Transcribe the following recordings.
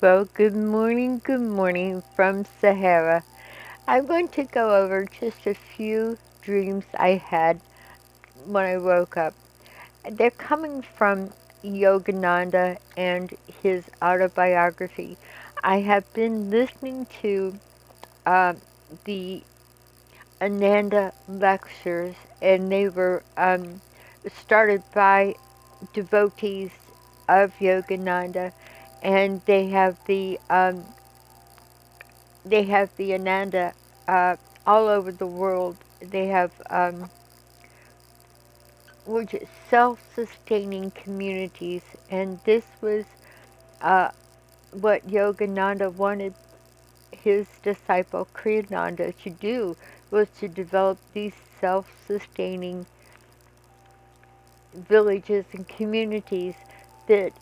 Well, good morning from Sahara. I want to go over just a few dreams I had when I woke up. They're coming from Yogananda and his autobiography. I have been listening to uh, the Ananda lectures, and they were started by devotees of Yogananda, and they have the Ananda all over the world. They have which is self-sustaining communities, and this was uh, what Yogananda wanted his disciple Kriyananda to do, was to develop these self-sustaining villages and communities that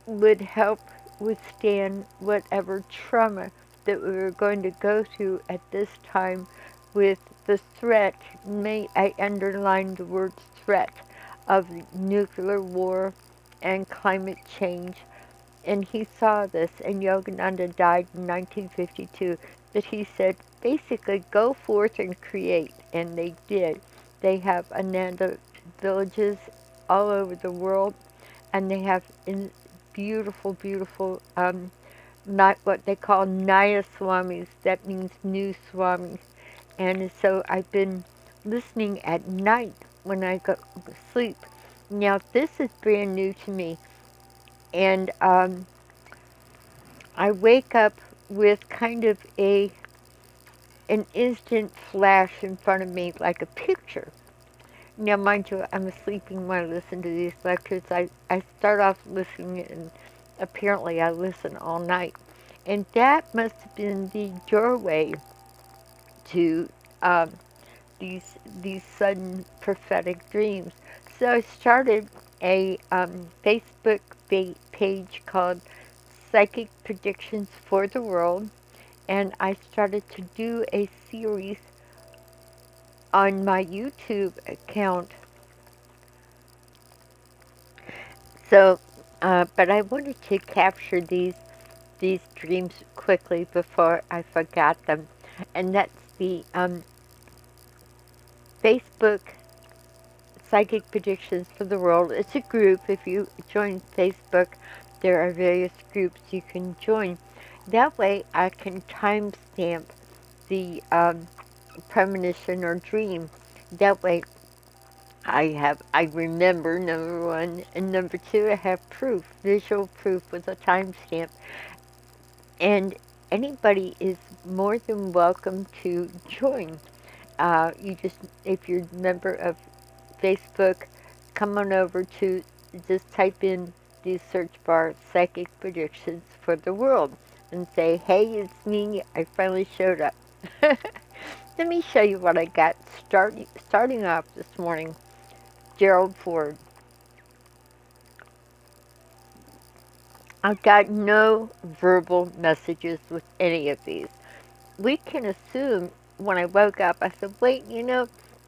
would help withstand whatever trauma that we were going to go through at this time with the threat, may I underline the word threat, of nuclear war and climate change. And he saw this, and Yogananda died in 1952, that he said, basically, go forth and create. And they did. They have Ananda villages all over the world, and they have beautiful, beautiful, not what they call Naya Swamis. That means new Swamis. And so I've been listening at night when I go to sleep. Now, this is brand new to me. And I wake up with kind of an instant flash in front of me, like a picture. Now, mind you, I'm sleeping when I listen to these lectures. I start off listening, and apparently I listen all night. And that must have been the doorway to um, these sudden prophetic dreams. So I started a Facebook page called Psychic Predictions for the World, and I started to do a series on my YouTube account. So, but I wanted to capture these dreams quickly before I forgot them, and that's the Facebook Psychic Predictions for the World. It's a group. If you join Facebook, there are various groups you can join. That way, I can timestamp the premonition or dream. That way, I remember, number one, and number two, I have proof, visual proof with a timestamp. And anybody is more than welcome to join. You just, if you're a member of Facebook, come on over to, just type in the search bar, Psychic Predictions for the World, and say, hey, it's me, I finally showed up. Let me show you what I got starting off this morning. Gerald Ford. I've got no verbal messages with any of these. We can assume when I woke up, I said, wait,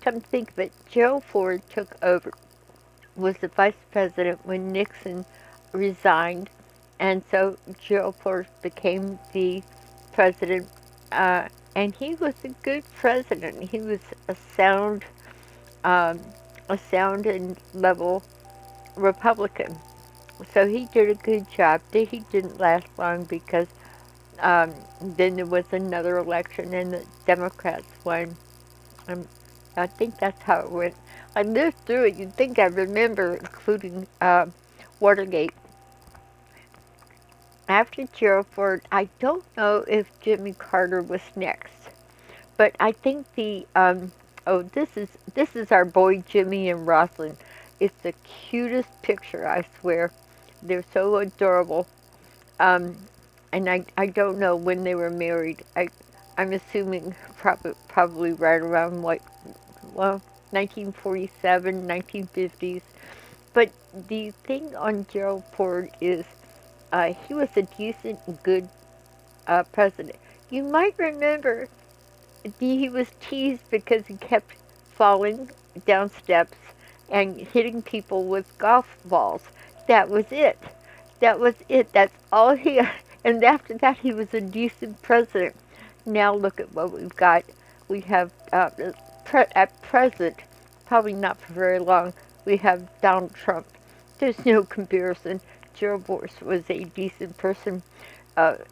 come think of it, Gerald Ford took over, was the vice president when Nixon resigned, and so Gerald Ford became the president, and he was a good president. He was um, a sound and level Republican. So he did a good job. He didn't last long because then there was another election and the Democrats won. Um, I think that's how it went. I lived through it. You'd think I remember, including Watergate. After Gerald Ford, I don't know if Jimmy Carter was next, but I think this is our boy Jimmy and Roslyn. It's the cutest picture, I swear. They're so adorable. Um, and I don't know when they were married. I'm assuming probably right around like, well, 1947, 1950s. But the thing on Gerald Ford is he was a decent, good president. You might remember he was teased because he kept falling down steps and hitting people with golf balls. That was it. That was it. That's all he. And after that, he was a decent president. Now look at what we've got. We have at present, probably not for very long. We have Donald Trump. There's no comparison. Gerald was a decent person.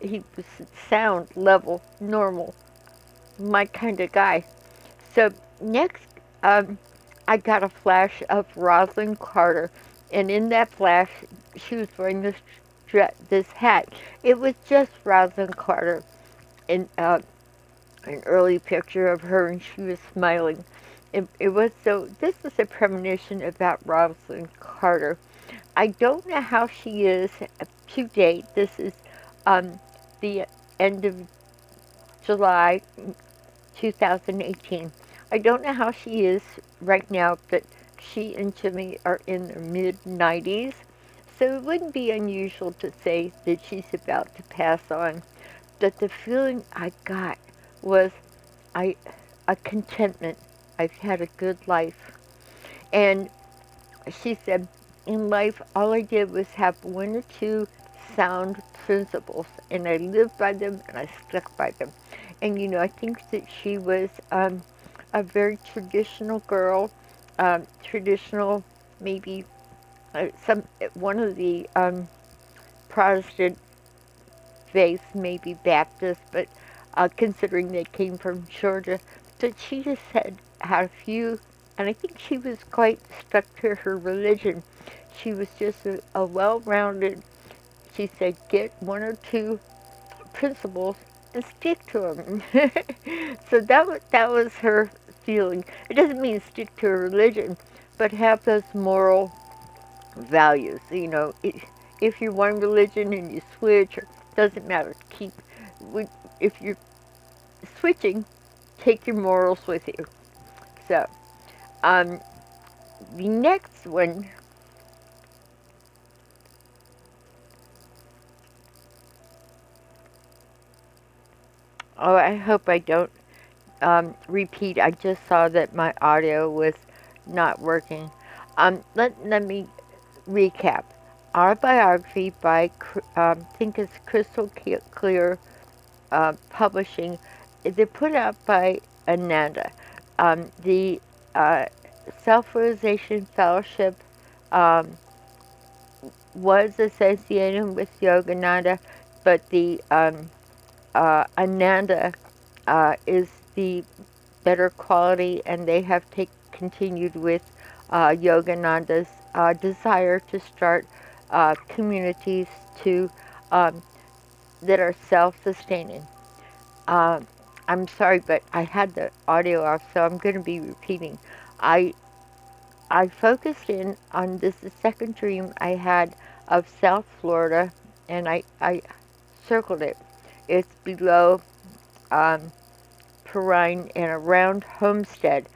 He was sound, level, normal, my kind of guy. So next, I got a flash of Rosalynn Carter, and in that flash, she was wearing this hat. It was just Rosalynn Carter, in an early picture of her, and she was smiling. It was so. This is a premonition about Rosalynn Carter. I don't know how she is to date. This is the end of July 2018. I don't know how she is right now, but she and Jimmy are in their mid-90s, so it wouldn't be unusual to say that she's about to pass on. But the feeling I got was I a contentment. I've had a good life. And she said, in life, all I did was have one or two sound principles, and I lived by them and I stuck by them. And I think that she was a very traditional girl, traditional, maybe one of the Protestant faiths, maybe Baptist, but considering they came from Georgia, that she just had a few, and I think she was quite stuck to her religion. She was just a well-rounded. She said, get one or two principles and stick to them. So that was her feeling. It doesn't mean stick to a religion, but have those moral values. If you're one religion and you switch, or doesn't matter. If you're switching, take your morals with you. So, the next one. Oh, I hope I don't repeat. I just saw that my audio was not working. Let me recap. Our biography by, I think it's Crystal Clear Publishing. They're put out by Ananda. The Self-Realization Fellowship um, was associated with Yogananda, but the Ananda is the better quality, and they have continued with Yogananda's desire to start communities to that are self-sustaining. Uh, I'm sorry, but I had the audio off, so I'm going to be repeating. I I focused in on this the second dream I had of South Florida, and I circled it. It's below Perrine and around Homestead.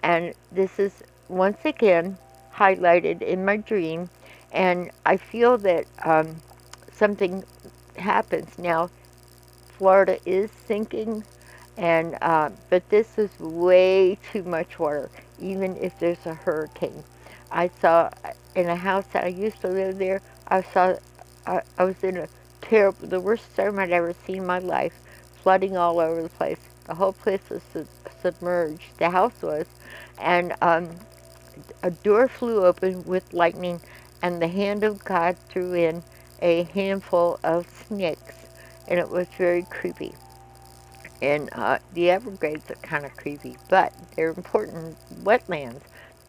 And this is once again highlighted in my dream. And I feel that something happens. Now, Florida is sinking, and but this is way too much water, even if there's a hurricane. I saw in a house that I used to live there, I was in the worst storm I'd ever seen in my life, flooding all over the place. The whole place was submerged. The house was, and a door flew open with lightning, and the hand of God threw in a handful of snakes, and it was very creepy. And the Everglades are kind of creepy, but they're important wetlands.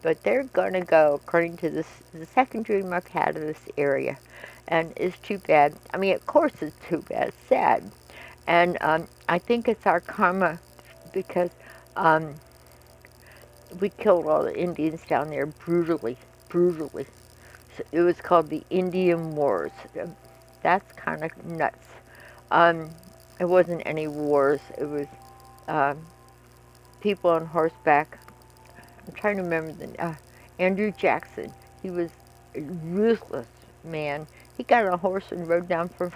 But they're going to go, according to the second dream I've had of this area. And it's too bad. I mean, of course it's too bad. It's sad. And I think it's our karma because um, we killed all the Indians down there brutally, brutally. So it was called the Indian Wars. That's kind of nuts. Um, it wasn't any wars. It was um, people on horseback. I'm trying to remember Andrew Jackson. He was a ruthless man. He got on a horse and rode down from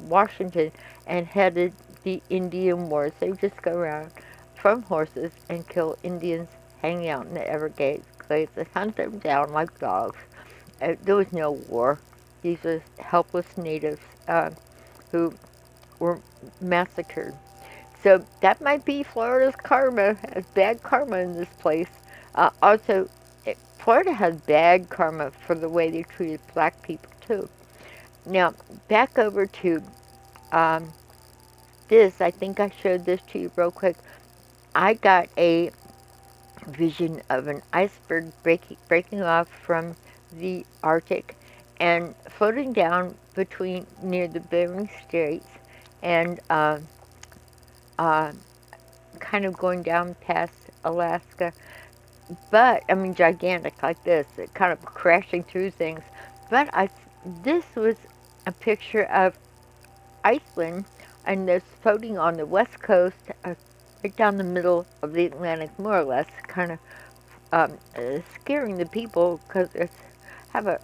Washington and headed the Indian Wars. They would just go around from horses and kill Indians hanging out in the Everglades. They hunt them down like dogs. There was no war. These are helpless natives who were massacred. So that might be Florida's karma, as bad karma in this place. Also, Florida has bad karma for the way they treated black people too. Now, back over to um, this. I think I showed this to you real quick. I got a vision of an iceberg breaking off from the Arctic and floating down between near the Bering Straits and uh, kind of going down past Alaska. But I mean, gigantic like this, kind of crashing through things. But this was a picture of Iceland, and this floating on the west coast, right down the middle of the Atlantic, more or less, kind of scaring the people because it's have a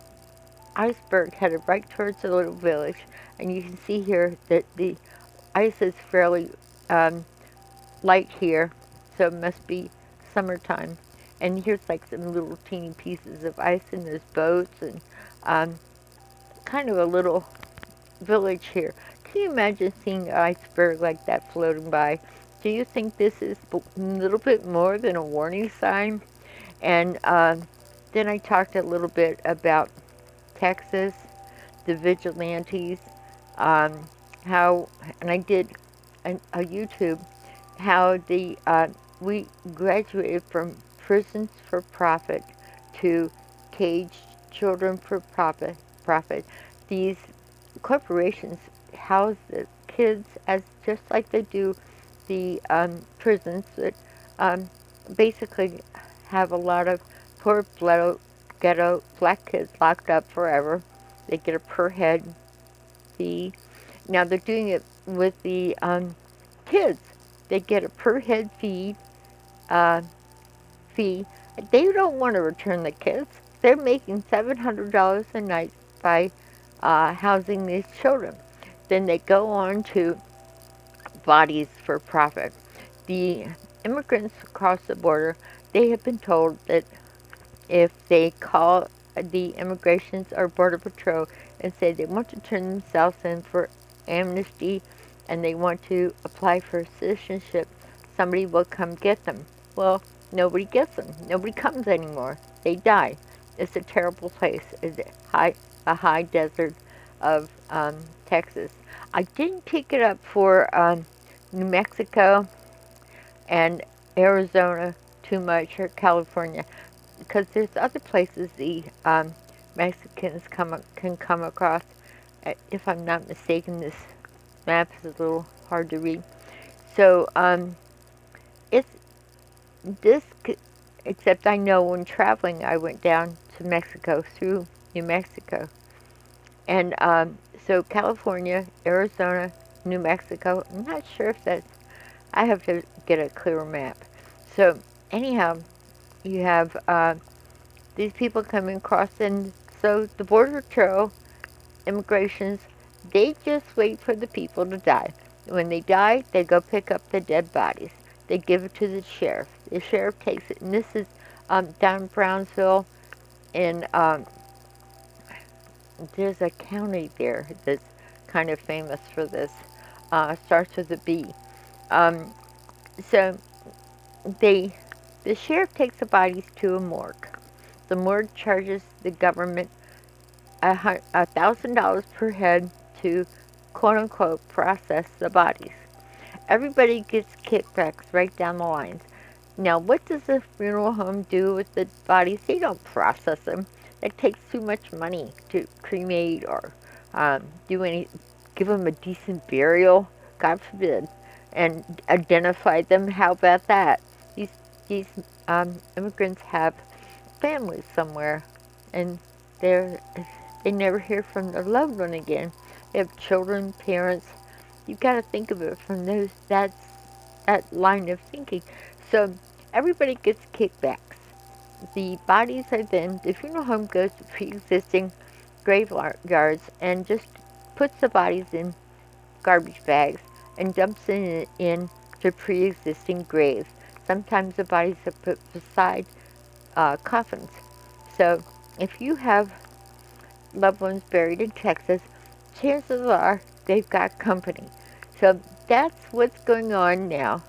iceberg headed right towards the little village, and you can see here that the ice is fairly light here, so it must be summertime. And here's like some little teeny pieces of ice in those boats, and kind of a little village here. Can you imagine seeing an iceberg like that floating by? Do you think this is a little bit more than a warning sign? And then I talked a little bit about Texas, the Vigilantes, how, and I did a YouTube, how we graduated from prisons for profit to caged children for profit. These corporations house the kids as just like they do the prisons that basically have a lot of poor ghetto black kids locked up forever. They get a per head fee. Now they're doing it with the kids. They get a per head uh, fee. They don't want to return the kids. They're making $700 a night by housing these children. Then they go on to bodies for profit. The immigrants across the border, they have been told that if they call the immigrations or border patrol and say they want to turn themselves in for amnesty and they want to apply for citizenship, somebody will come get them. Well, nobody gets them. Nobody comes anymore. They die. It's a terrible place. It's a high desert of Texas. I didn't pick it up for New Mexico and Arizona too much, or California, because there's other places the Mexicans can come across. If I'm not mistaken, this map is a little hard to read. So it's this, except I know when traveling, I went down to Mexico through New Mexico, and so California, Arizona, New Mexico. I'm not sure if that's. I have to get a clearer map. So anyhow, you have these people coming across, and so the border patrol, immigrations, they just wait for the people to die. When they die, they go pick up the dead bodies. They give it to the sheriff. The sheriff takes it, and this is down in Brownsville, and there's a county there that's kind of famous for this. Starts with a B. So the sheriff takes the bodies to a morgue. The morgue charges the government $1,000 per head to quote unquote process the bodies. Everybody gets kickbacks right down the lines. Now, what does the funeral home do with the bodies? They don't process them. It takes too much money to cremate or give them a decent burial, God forbid, and identify them. How about that? These immigrants have families somewhere, and they never hear from their loved one again. They have children, parents. You've got to think of it from that line of thinking. So everybody gets kickbacks. The bodies are then, the funeral home goes to pre-existing graveyards and just puts the bodies in garbage bags and dumps it in to pre-existing graves. Sometimes the bodies are put beside coffins. So if you have loved ones buried in Texas, chances are they've got company. So that's what's going on now.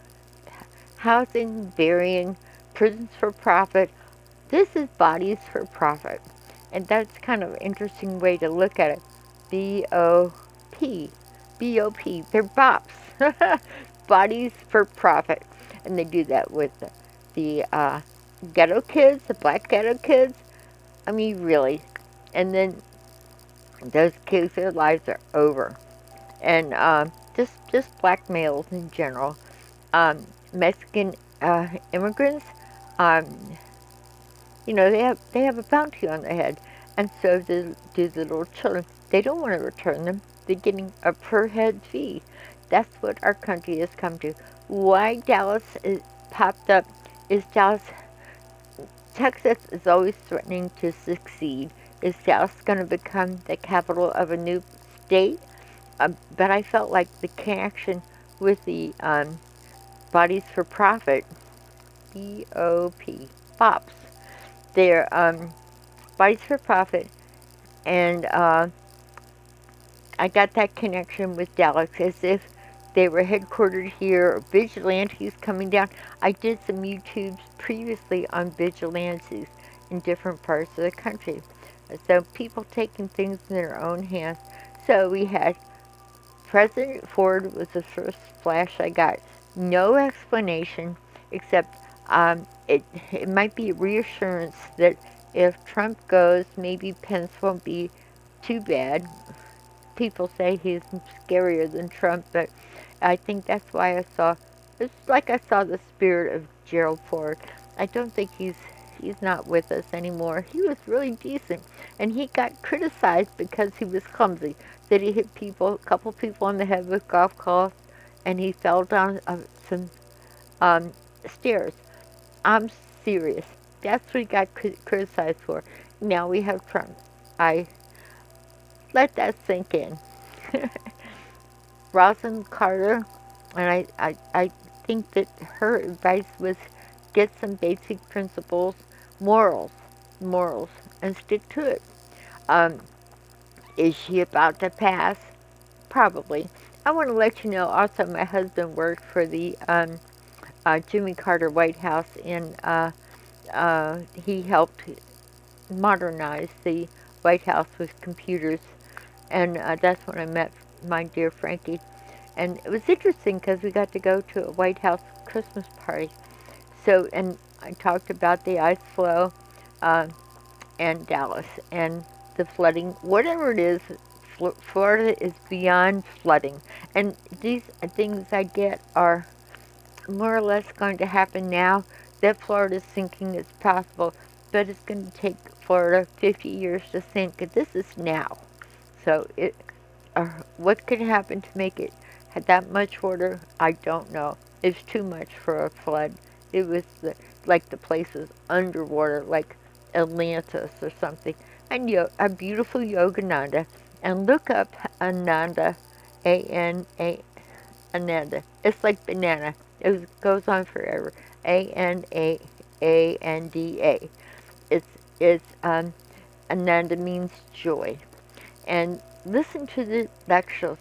Housing, burying, prisons for profit. This is bodies for profit. And that's kind of an interesting way to look at it. B-O-P. B-O-P. They're BOPs. Bodies for profit. And they do that with the ghetto kids, the black ghetto kids. I mean, really. And then those kids, their lives are over. And just black males in general. Mexican immigrants, um, they have a bounty on their head, and so do the little children. They don't want to return them. They're getting a per head fee. That's what our country has come to. Why Dallas is popped up is Texas is always threatening to succeed. Is Dallas going to become the capital of a new state? But I felt like the connection with the bodies for profit, BOP, BOPs. They're bodies for profit, and I got that connection with Dallas as if they were headquartered here, or Vigilantes coming down. I did some YouTubes previously on Vigilantes in different parts of the country. So people taking things in their own hands. So we had President Ford was the first flash I got. No explanation except it might be a reassurance that if Trump goes, maybe Pence won't be too bad. People say he's scarier than Trump, but I think that's why it's like I saw the spirit of Gerald Ford. I don't think he's not with us anymore. He was really decent, and he got criticized because he was clumsy. That he hit a couple people on the head with golf clubs, and he fell down some stairs. I'm serious. That's what he got criticized for. Now we have Trump. I let that sink in. Rosalynn Carter, and I think that her advice was get some basic principles, morals, morals, and stick to it. Um, is she about to pass? Probably. I want to let you know also my husband worked for the Jimmy Carter White House, and he helped modernize the White House with computers, and that's when I met my dear Frankie. And it was interesting because we got to go to a White House Christmas party. So, and I talked about the ice flow uh, and Dallas and the flooding. Whatever it is, Florida is beyond flooding. And these things I get are more or less going to happen now. That Florida is sinking is possible, but it's going to take Florida 50 years to sink. This is now. So what could happen to make it had that much water? I don't know. It's too much for a flood. It was like the place was underwater, like Atlantis or something. And a beautiful Yogananda. And look up Ananda, A-N-A, Ananda. It's like banana. It goes on forever. A-N-A-A-N-D-A. It's Ananda means joy. And listen to the lectures.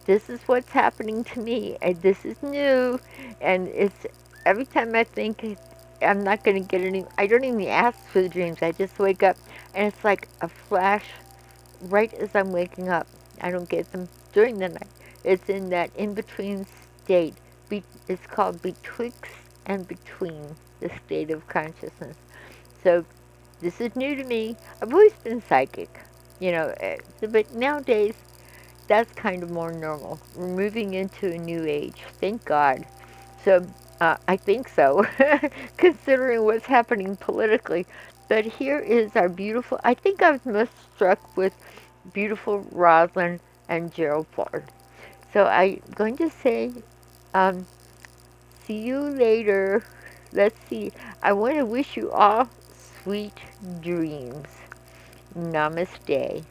This is what's happening to me, and this is new, and it's every time I think I'm not going to get any, I don't even ask for the dreams. I just wake up, and it's like a flash right as I'm waking up. I don't get them during the night. It's in that in-between state. It's called betwixt and between, the state of consciousness. So this is new to me. I've always been psychic, but nowadays that's kind of more normal. We're moving into a new age, thank God. So I think so, considering what's happening politically. But here is our beautiful, I think I was most struck with beautiful Roslyn and Gerald Ford. So I'm going to say, um, see you later. Let's see. I want to wish you all sweet dreams. Namaste.